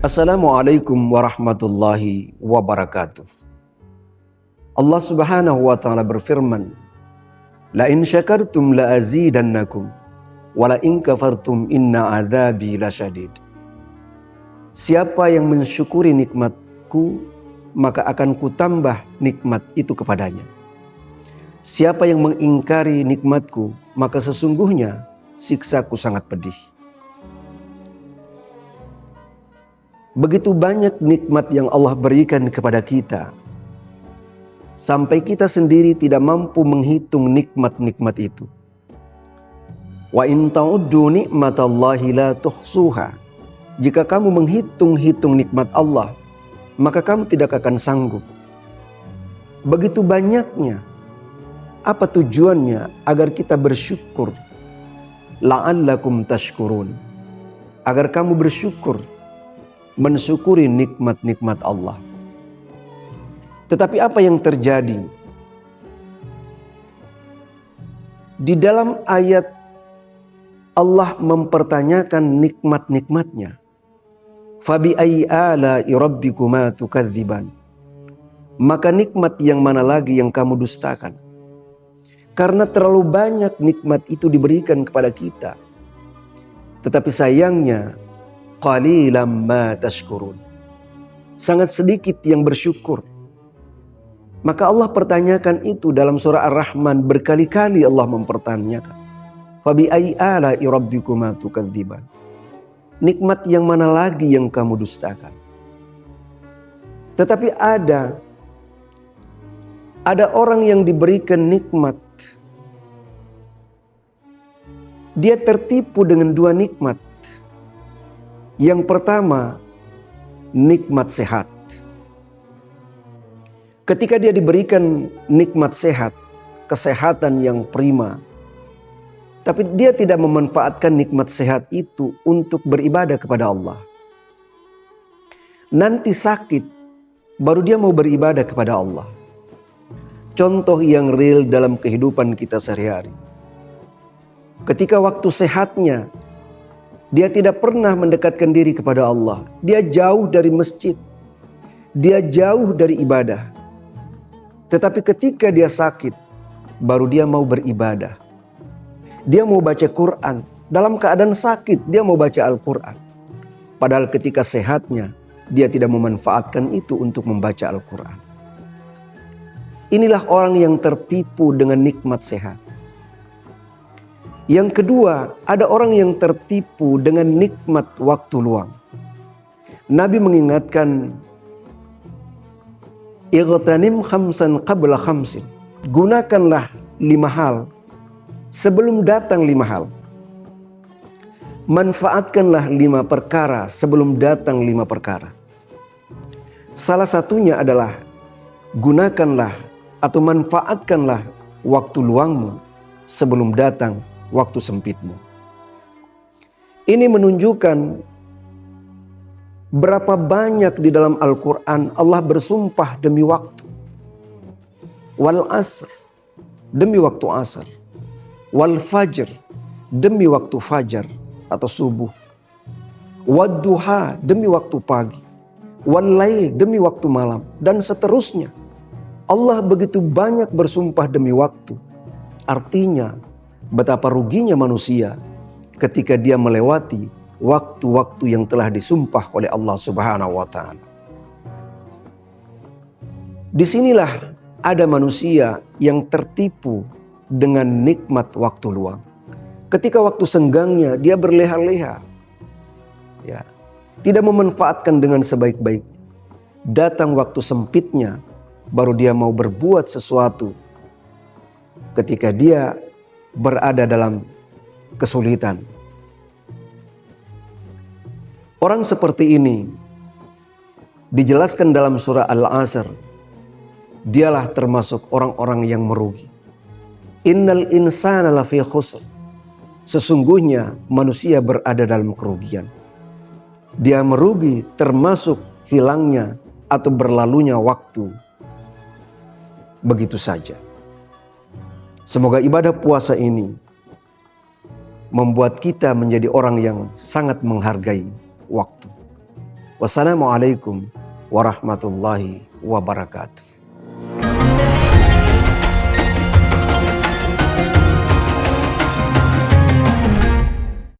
Assalamualaikum warahmatullahi wabarakatuh. Allah Subhanahu wa taala berfirman, "La in syakartum la azidannakum wa la in kafartum inna adzabi lasyadid." Siapa yang mensyukuri nikmatku, maka akan kutambah nikmat itu kepadanya. Siapa yang mengingkari nikmatku, maka sesungguhnya siksaku sangat pedih. Begitu banyak nikmat yang Allah berikan kepada kita, sampai kita sendiri tidak mampu menghitung nikmat-nikmat itu. Wa in ta'uddu ni'matallahi la tuhsuha. Jika kamu menghitung-hitung nikmat Allah, maka kamu tidak akan sanggup. Begitu banyaknya. Apa tujuannya? Agar kita bersyukur. La'allakum tashkurun. Agar kamu bersyukur, mensyukuri nikmat-nikmat Allah. Tetapi apa yang terjadi? Di dalam ayat Allah mempertanyakan nikmat-nikmatnya. Fabi ayyi ala'i rabbikuma tukadziban. Maka nikmat yang mana lagi yang kamu dustakan? Karena terlalu banyak nikmat itu diberikan kepada kita. Tetapi sayangnya, qalilan ma tashkurun. Sangat sedikit yang bersyukur. Maka Allah pertanyakan itu dalam surah Ar-Rahman, berkali-kali Allah mempertanyakan. Fabi ayyi ala'i rabbikuma tukadziban. Nikmat yang mana lagi yang kamu dustakan? Tetapi ada orang yang diberikan nikmat. Dia tertipu dengan dua nikmat. Yang pertama, nikmat sehat. Ketika dia diberikan nikmat sehat, kesehatan yang prima, tapi dia tidak memanfaatkan nikmat sehat itu untuk beribadah kepada Allah. Nanti sakit, baru dia mau beribadah kepada Allah. Contoh yang real dalam kehidupan kita sehari-hari. Ketika waktu sehatnya, dia tidak pernah mendekatkan diri kepada Allah. Dia jauh dari masjid. Dia jauh dari ibadah. Tetapi ketika dia sakit, baru dia mau beribadah. Dia mau baca Quran. Dalam keadaan sakit, dia mau baca Al-Quran. Padahal ketika sehatnya, dia tidak memanfaatkan itu untuk membaca Al-Quran. Inilah orang yang tertipu dengan nikmat sehat. Yang kedua, ada orang yang tertipu dengan nikmat waktu luang. Nabi mengingatkan, "Ightanim khamsan qabla khamsin." Gunakanlah 5 hal sebelum datang 5 hal. Manfaatkanlah 5 perkara sebelum datang 5 perkara. Salah satunya adalah gunakanlah atau manfaatkanlah waktu luangmu sebelum datang waktu sempitmu. Ini menunjukkan berapa banyak di dalam Al-Quran Allah bersumpah demi waktu. Wal asr, demi waktu asar. Wal fajr, demi waktu fajar atau subuh. Wad duha, demi waktu pagi. Wal lail, demi waktu malam. Dan seterusnya. Allah begitu banyak bersumpah demi waktu. Artinya, betapa ruginya manusia ketika dia melewati waktu-waktu yang telah disumpah oleh Allah Subhanahu wa taala. Disinilah ada manusia yang tertipu dengan nikmat waktu luang. Ketika waktu senggangnya dia berleha-leha. Ya, tidak memanfaatkan dengan sebaik-baiknya. Datang waktu sempitnya, baru dia mau berbuat sesuatu. Ketika dia berada dalam kesulitan. Orang seperti ini dijelaskan dalam surah Al-Asr. Dialah termasuk orang-orang yang merugi. Innal insana lafi khusr. Sesungguhnya manusia berada dalam kerugian. Dia merugi termasuk hilangnya atau berlalunya waktu. Begitu saja. Semoga ibadah puasa ini membuat kita menjadi orang yang sangat menghargai waktu. Wassalamualaikum warahmatullahi wabarakatuh.